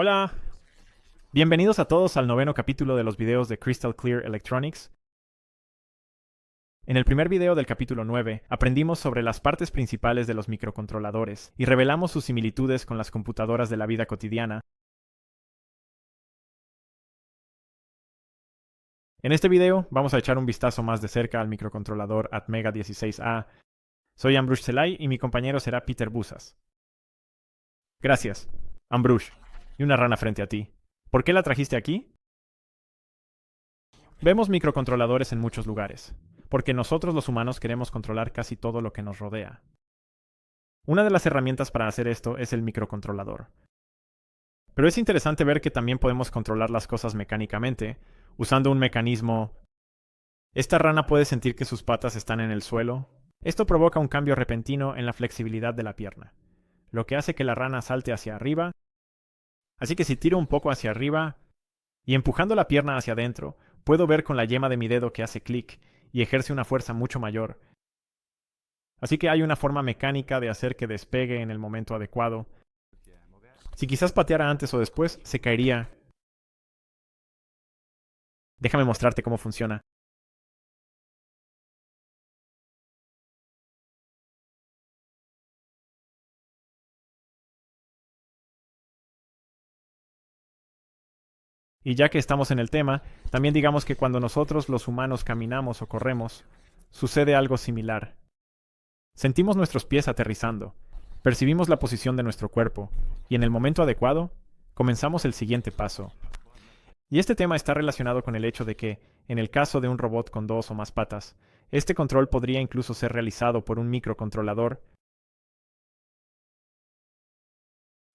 Hola, bienvenidos a todos al noveno capítulo de los videos de Crystal Clear Electronics. En el primer video del capítulo 9 aprendimos sobre las partes principales de los microcontroladores y revelamos sus similitudes con las computadoras de la vida cotidiana. En este video vamos a echar un vistazo más de cerca al microcontrolador Atmega 16A. Soy Ambrush Celay y mi compañero será Peter Busas. Gracias, Ambrush, y una rana frente a ti. ¿Por qué la trajiste aquí? Vemos microcontroladores en muchos lugares, porque nosotros los humanos queremos controlar casi todo lo que nos rodea. Una de las herramientas para hacer esto es el microcontrolador. Pero es interesante ver que también podemos controlar las cosas mecánicamente, usando un mecanismo. Esta rana puede sentir que sus patas están en el suelo. Esto provoca un cambio repentino en la flexibilidad de la pierna, lo que hace que la rana salte hacia arriba. Así que si tiro un poco hacia arriba y empujando la pierna hacia adentro, puedo ver con la yema de mi dedo que hace clic y ejerce una fuerza mucho mayor. Así que hay una forma mecánica de hacer que despegue en el momento adecuado. Si quizás pateara antes o después, se caería. Déjame mostrarte cómo funciona. Y ya que estamos en el tema, también digamos que cuando nosotros los humanos caminamos o corremos, sucede algo similar. Sentimos nuestros pies aterrizando, percibimos la posición de nuestro cuerpo, y en el momento adecuado, comenzamos el siguiente paso. Y este tema está relacionado con el hecho de que, en el caso de un robot con dos o más patas, este control podría incluso ser realizado por un microcontrolador.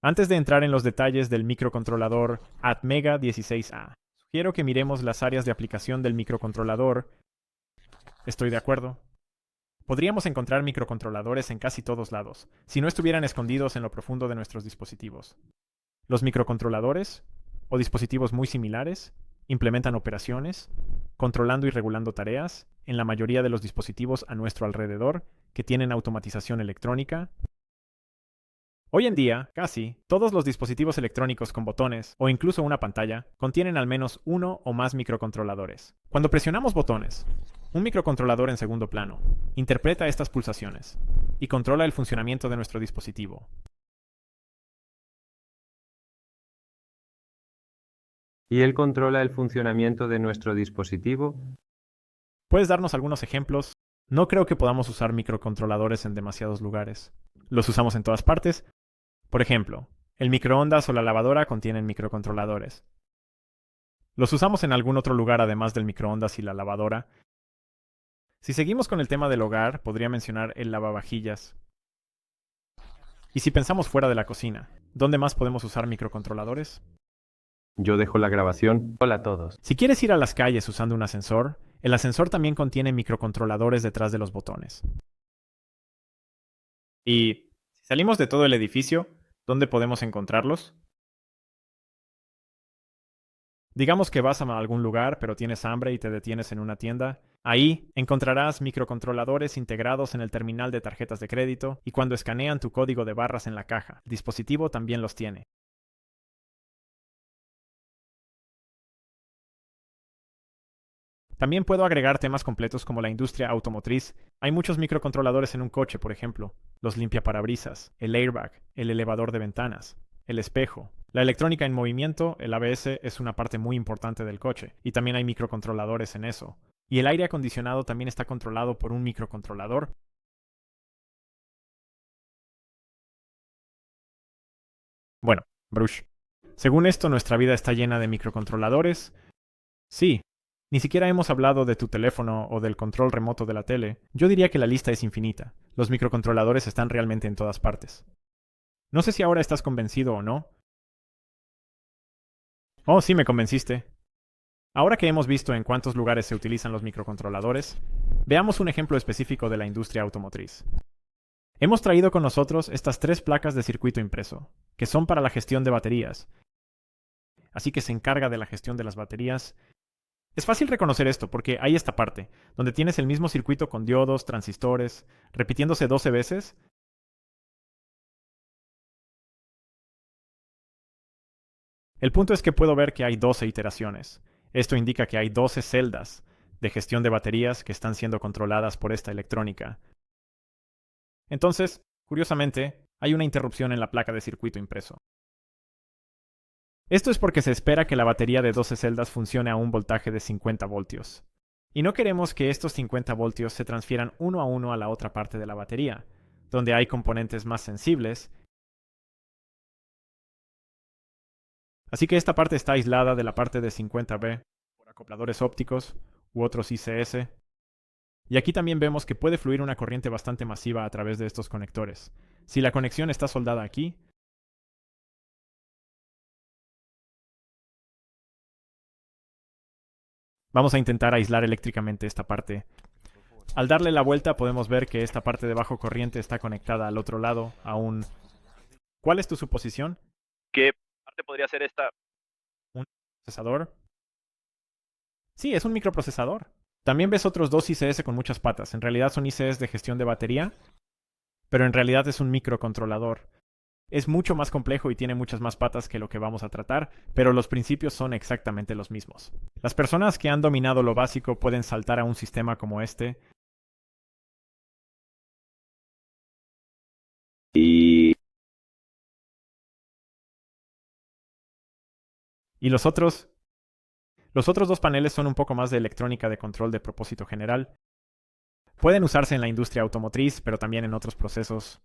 Antes de entrar en los detalles del microcontrolador Atmega 16A, sugiero que miremos las áreas de aplicación del microcontrolador. Estoy de acuerdo. Podríamos encontrar microcontroladores en casi todos lados, si no estuvieran escondidos en lo profundo de nuestros dispositivos. Los microcontroladores, o dispositivos muy similares, implementan operaciones, controlando y regulando tareas, en la mayoría de los dispositivos a nuestro alrededor, que tienen automatización electrónica. Hoy en día, casi todos los dispositivos electrónicos con botones o incluso una pantalla contienen al menos uno o más microcontroladores. Cuando presionamos botones, un microcontrolador en segundo plano interpreta estas pulsaciones y controla el funcionamiento de nuestro dispositivo. ¿Y él controla el funcionamiento de nuestro dispositivo? ¿Puedes darnos algunos ejemplos? No creo que podamos usar microcontroladores en demasiados lugares. Los usamos en todas partes. Por ejemplo, el microondas o la lavadora contienen microcontroladores. Los usamos en algún otro lugar además del microondas y la lavadora. Si seguimos con el tema del hogar, podría mencionar el lavavajillas. Y si pensamos fuera de la cocina, ¿dónde más podemos usar microcontroladores? Yo dejo la grabación. Hola a todos. Si quieres ir a las calles usando un ascensor, el ascensor también contiene microcontroladores detrás de los botones. Y si salimos de todo el edificio, ¿dónde podemos encontrarlos? Digamos que vas a algún lugar, pero tienes hambre y te detienes en una tienda. Ahí encontrarás microcontroladores integrados en el terminal de tarjetas de crédito y cuando escanean tu código de barras en la caja, el dispositivo también los tiene. También puedo agregar temas completos como la industria automotriz. Hay muchos microcontroladores en un coche, por ejemplo, los limpiaparabrisas, el airbag, el elevador de ventanas, el espejo. La electrónica en movimiento, el ABS, es una parte muy importante del coche, y también hay microcontroladores en eso. Y el aire acondicionado también está controlado por un microcontrolador. Bueno, Brush. Según esto, nuestra vida está llena de microcontroladores. Sí. Ni siquiera hemos hablado de tu teléfono o del control remoto de la tele. Yo diría que la lista es infinita. Los microcontroladores están realmente en todas partes. No sé si ahora estás convencido o no. Oh, sí, me convenciste. Ahora que hemos visto en cuántos lugares se utilizan los microcontroladores, veamos un ejemplo específico de la industria automotriz. Hemos traído con nosotros estas 3 placas de circuito impreso, que son para la gestión de baterías. Así que se encarga de la gestión de las baterías. Es fácil reconocer esto porque hay esta parte, donde tienes el mismo circuito con diodos, transistores, repitiéndose 12 veces. El punto es que puedo ver que hay 12 iteraciones. Esto indica que hay 12 celdas de gestión de baterías que están siendo controladas por esta electrónica. Entonces, curiosamente, hay una interrupción en la placa de circuito impreso. Esto es porque se espera que la batería de 12 celdas funcione a un voltaje de 50 voltios. Y no queremos que estos 50 voltios se transfieran uno a uno a la otra parte de la batería, donde hay componentes más sensibles. Así que esta parte está aislada de la parte de 50V por acopladores ópticos u otros ICS. Y aquí también vemos que puede fluir una corriente bastante masiva a través de estos conectores. Si la conexión está soldada aquí, vamos a intentar aislar eléctricamente esta parte. Al darle la vuelta podemos ver que esta parte de bajo corriente está conectada al otro lado a un... ¿Cuál es tu suposición? ¿Qué parte podría ser esta? ¿Un procesador? Sí, es un microprocesador. También ves otros dos ICS con muchas patas. En realidad son ICS de gestión de batería, pero en realidad es un microcontrolador. Es mucho más complejo y tiene muchas más patas que lo que vamos a tratar, pero los principios son exactamente los mismos. Las personas que han dominado lo básico pueden saltar a un sistema como este. Y los otros dos paneles son un poco más de electrónica de control de propósito general. Pueden usarse en la industria automotriz, pero también en otros procesos.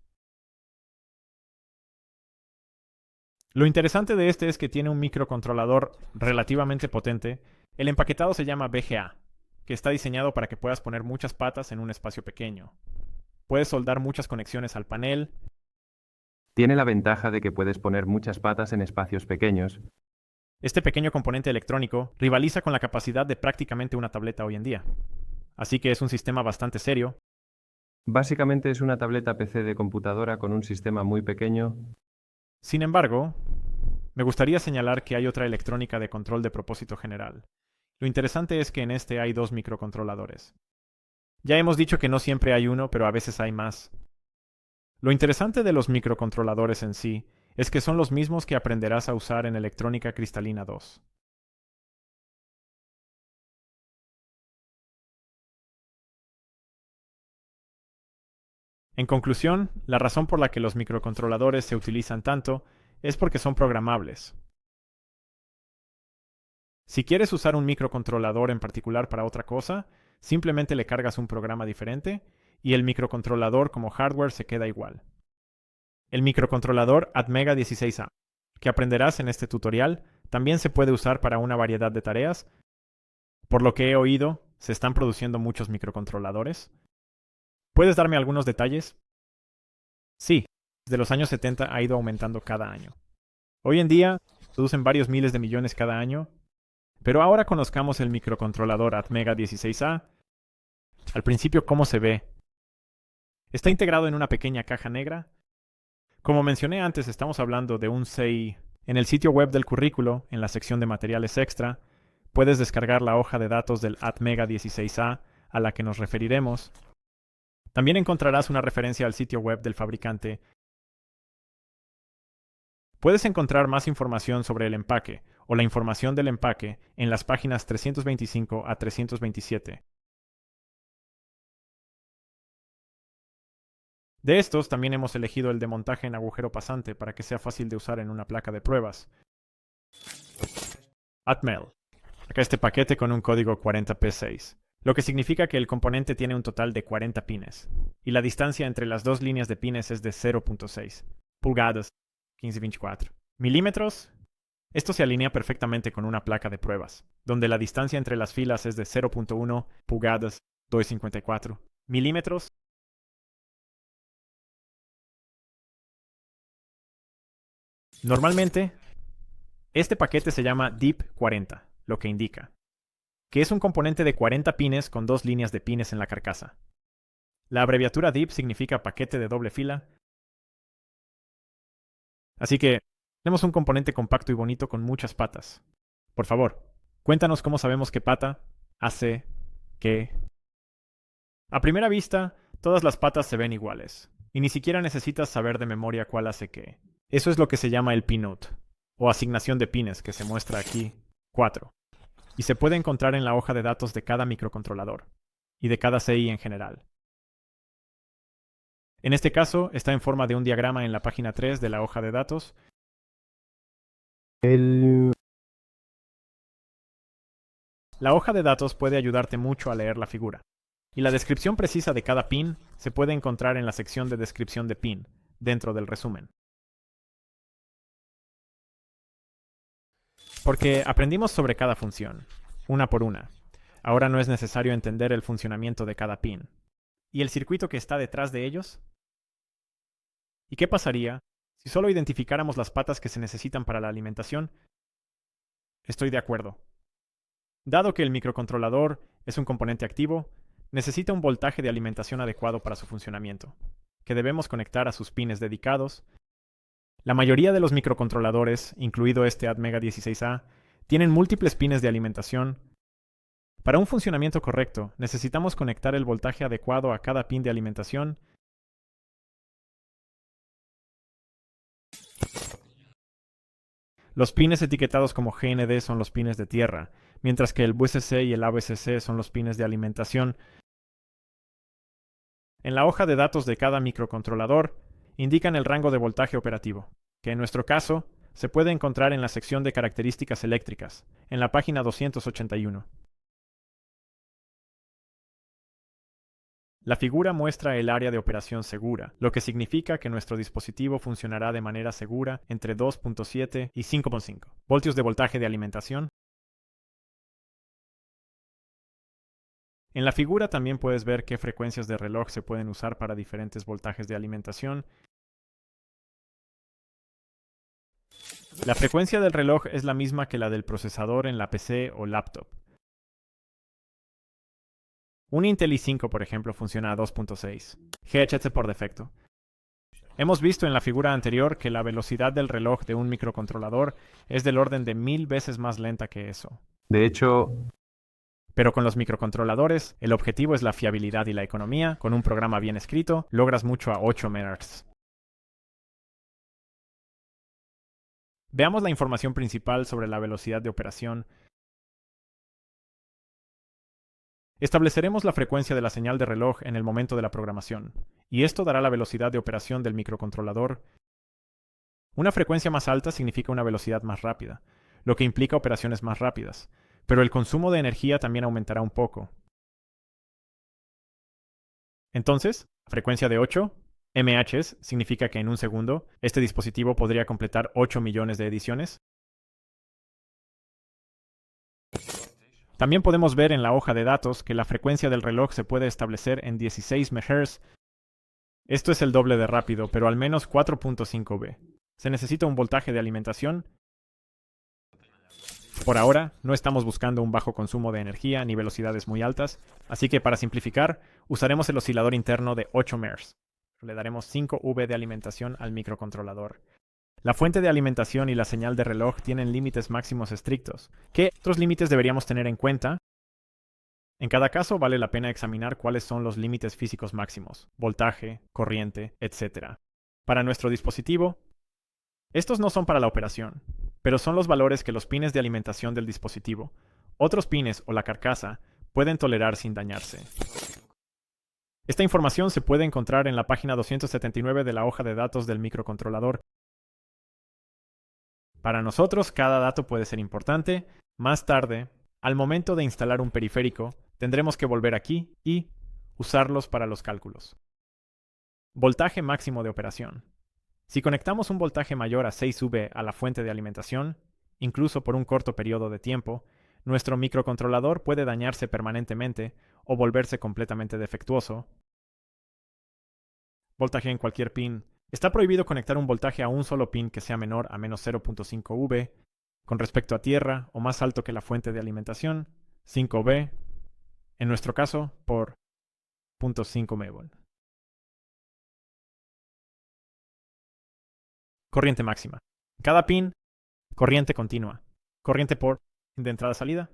Lo interesante de este es que tiene un microcontrolador relativamente potente. El empaquetado se llama BGA, que está diseñado para que puedas poner muchas patas en un espacio pequeño. Puedes soldar muchas conexiones al panel. Tiene la ventaja de que puedes poner muchas patas en espacios pequeños. Este pequeño componente electrónico rivaliza con la capacidad de prácticamente una tableta hoy en día. Así que es un sistema bastante serio. Básicamente es una tableta PC de computadora con un sistema muy pequeño. Sin embargo, me gustaría señalar que hay otra electrónica de control de propósito general. Lo interesante es que en este hay dos microcontroladores. Ya hemos dicho que no siempre hay uno, pero a veces hay más. Lo interesante de los microcontroladores en sí es que son los mismos que aprenderás a usar en electrónica cristalina 2. En conclusión, la razón por la que los microcontroladores se utilizan tanto es porque son programables. Si quieres usar un microcontrolador en particular para otra cosa, simplemente le cargas un programa diferente y el microcontrolador como hardware se queda igual. El microcontrolador Atmega 16A, que aprenderás en este tutorial, también se puede usar para una variedad de tareas. Por lo que he oído, se están produciendo muchos microcontroladores. ¿Puedes darme algunos detalles? Sí, desde los años 70 ha ido aumentando cada año. Hoy en día, producen varios miles de millones cada año, pero ahora conozcamos el microcontrolador Atmega 16A. Al principio, ¿cómo se ve? Está integrado en una pequeña caja negra. Como mencioné antes, estamos hablando de un CI. En el sitio web del currículo, en la sección de materiales extra, puedes descargar la hoja de datos del Atmega 16A a la que nos referiremos. También encontrarás una referencia al sitio web del fabricante. Puedes encontrar más información sobre el empaque o la información del empaque en las páginas 325 a 327. De estos también hemos elegido el de montaje en agujero pasante para que sea fácil de usar en una placa de pruebas. Atmel. Acá este paquete con un código 40P6, lo que significa que el componente tiene un total de 40 pines, y la distancia entre las dos líneas de pines es de 0.6 pulgadas, 1524 milímetros. Esto se alinea perfectamente con una placa de pruebas, donde la distancia entre las filas es de 0.1 pulgadas, 254 milímetros. Normalmente, este paquete se llama DIP40, lo que indica que es un componente de 40 pines con dos líneas de pines en la carcasa. La abreviatura DIP significa paquete de doble fila. Así que tenemos un componente compacto y bonito con muchas patas. Por favor, cuéntanos cómo sabemos qué pata hace qué. A primera vista, todas las patas se ven iguales, y ni siquiera necesitas saber de memoria cuál hace qué. Eso es lo que se llama el pinout. o asignación de pines, que se muestra aquí, 4, y se puede encontrar en la hoja de datos de cada microcontrolador, y de cada CI en general. En este caso, está en forma de un diagrama en la página 3 de la hoja de datos. La hoja de datos puede ayudarte mucho a leer la figura, y la descripción precisa de cada pin se puede encontrar en la sección de descripción de pin, dentro del resumen. Porque aprendimos sobre cada función, una por una. Ahora no es necesario entender el funcionamiento de cada pin. ¿Y el circuito que está detrás de ellos? ¿Y qué pasaría si solo identificáramos las patas que se necesitan para la alimentación? Estoy de acuerdo. Dado que el microcontrolador es un componente activo, necesita un voltaje de alimentación adecuado para su funcionamiento, que debemos conectar a sus pines dedicados. La mayoría de los microcontroladores, incluido este Atmega 16A, tienen múltiples pines de alimentación. Para un funcionamiento correcto, necesitamos conectar el voltaje adecuado a cada pin de alimentación. Los pines etiquetados como GND son los pines de tierra, mientras que el VCC y el AVCC son los pines de alimentación. En la hoja de datos de cada microcontrolador, indican el rango de voltaje operativo, que en nuestro caso se puede encontrar en la sección de características eléctricas, en la página 281. La figura muestra el área de operación segura, lo que significa que nuestro dispositivo funcionará de manera segura entre 2.7 y 5.5 voltios de voltaje de alimentación. En la figura también puedes ver qué frecuencias de reloj se pueden usar para diferentes voltajes de alimentación. La frecuencia del reloj es la misma que la del procesador en la PC o laptop. Un Intel i5, por ejemplo, funciona a 2.6 GHz por defecto. Hemos visto en la figura anterior que la velocidad del reloj de un microcontrolador es del orden de 1000 veces más lenta que eso. De hecho, Pero con los microcontroladores, el objetivo es la fiabilidad y la economía. Con un programa bien escrito, logras mucho a 8 MHz. Veamos la información principal sobre la velocidad de operación. Estableceremos la frecuencia de la señal de reloj en el momento de la programación, y esto dará la velocidad de operación del microcontrolador. Una frecuencia más alta significa una velocidad más rápida, lo que implica operaciones más rápidas, pero el consumo de energía también aumentará un poco. Entonces, frecuencia de 8 MHz significa que en un segundo, este dispositivo podría completar 8 millones de ediciones. También podemos ver en la hoja de datos que la frecuencia del reloj se puede establecer en 16 MHz. Esto es el doble de rápido, pero al menos 4.5 V. Se necesita un voltaje de alimentación. Por ahora, no estamos buscando un bajo consumo de energía ni velocidades muy altas, así que para simplificar, usaremos el oscilador interno de 8 MHz. Le daremos 5 V de alimentación al microcontrolador. La fuente de alimentación y la señal de reloj tienen límites máximos estrictos. ¿Qué otros límites deberíamos tener en cuenta? En cada caso vale la pena examinar cuáles son los límites físicos máximos, voltaje, corriente, etc. Para nuestro dispositivo, estos no son para la operación, pero son los valores que los pines de alimentación del dispositivo, otros pines o la carcasa pueden tolerar sin dañarse. Esta información se puede encontrar en la página 279 de la hoja de datos del microcontrolador. Para nosotros, cada dato puede ser importante. Más tarde, al momento de instalar un periférico, tendremos que volver aquí y usarlos para los cálculos. Voltaje máximo de operación. Si conectamos un voltaje mayor a 6 V a la fuente de alimentación, incluso por un corto periodo de tiempo, nuestro microcontrolador puede dañarse permanentemente o volverse completamente defectuoso. Voltaje en cualquier pin. Está prohibido conectar un voltaje a un solo pin que sea menor a menos 0.5 V con respecto a tierra o más alto que la fuente de alimentación, 5 V, en nuestro caso por 0.5 mV. Corriente máxima. Cada pin, corriente continua. Corriente por de entrada-salida.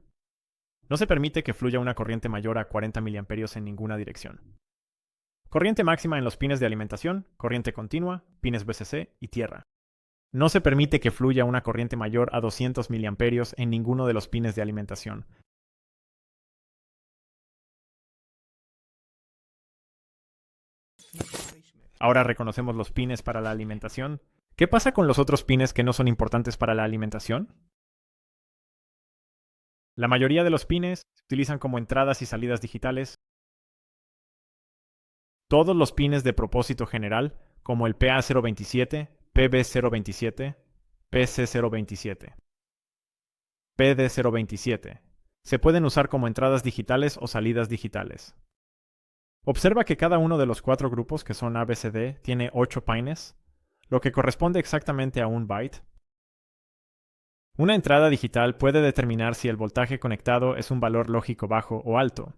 No se permite que fluya una corriente mayor a 40 mA en ninguna dirección. Corriente máxima en los pines de alimentación, corriente continua, pines VCC y tierra. No se permite que fluya una corriente mayor a 200 mA en ninguno de los pines de alimentación. Ahora reconocemos los pines para la alimentación. ¿Qué pasa con los otros pines que no son importantes para la alimentación? La mayoría de los pines se utilizan como entradas y salidas digitales. Todos los pines de propósito general, como el PA027, PB027, PC027, PD027, se pueden usar como entradas digitales o salidas digitales. Observa que cada uno de los 4 grupos que son ABCD tiene 8 pines, lo que corresponde exactamente a un byte. Una entrada digital puede determinar si el voltaje conectado es un valor lógico bajo o alto.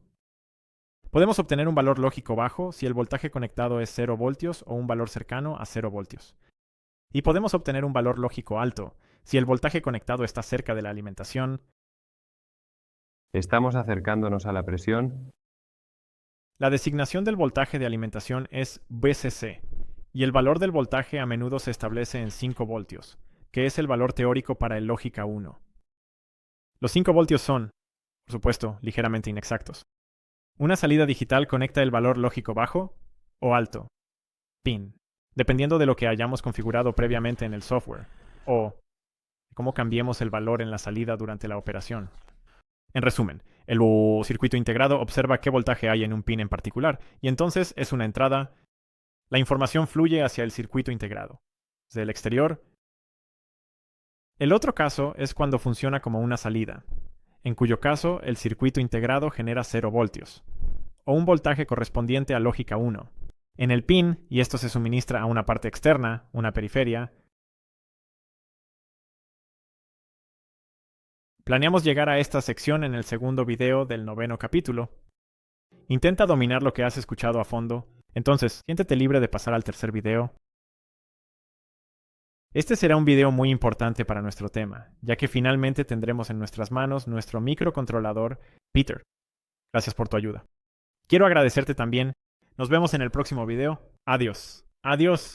Podemos obtener un valor lógico bajo si el voltaje conectado es 0 voltios o un valor cercano a 0 voltios. Y podemos obtener un valor lógico alto si el voltaje conectado está cerca de la alimentación. Estamos acercándonos a la presión. La designación del voltaje de alimentación es VCC, y el valor del voltaje a menudo se establece en 5 voltios, que es el valor teórico para el lógica 1. Los 5 voltios son, por supuesto, ligeramente inexactos. Una salida digital conecta el valor lógico bajo o alto, pin, dependiendo de lo que hayamos configurado previamente en el software, o cómo cambiemos el valor en la salida durante la operación. En resumen, el circuito integrado observa qué voltaje hay en un pin en particular, y entonces es una entrada. La información fluye hacia el circuito integrado, desde el exterior. El otro caso es cuando funciona como una salida, en cuyo caso el circuito integrado genera 0 voltios, o un voltaje correspondiente a lógica 1. En el pin, y esto se suministra a una parte externa, una periferia, planeamos llegar a esta sección en el segundo video del 9º capítulo. Intenta dominar lo que has escuchado a fondo, entonces siéntete libre de pasar al tercer video. Este será un video muy importante para nuestro tema, ya que finalmente tendremos en nuestras manos nuestro microcontrolador, Peter. Gracias por tu ayuda. Quiero agradecerte también. Nos vemos en el próximo video. Adiós. Adiós.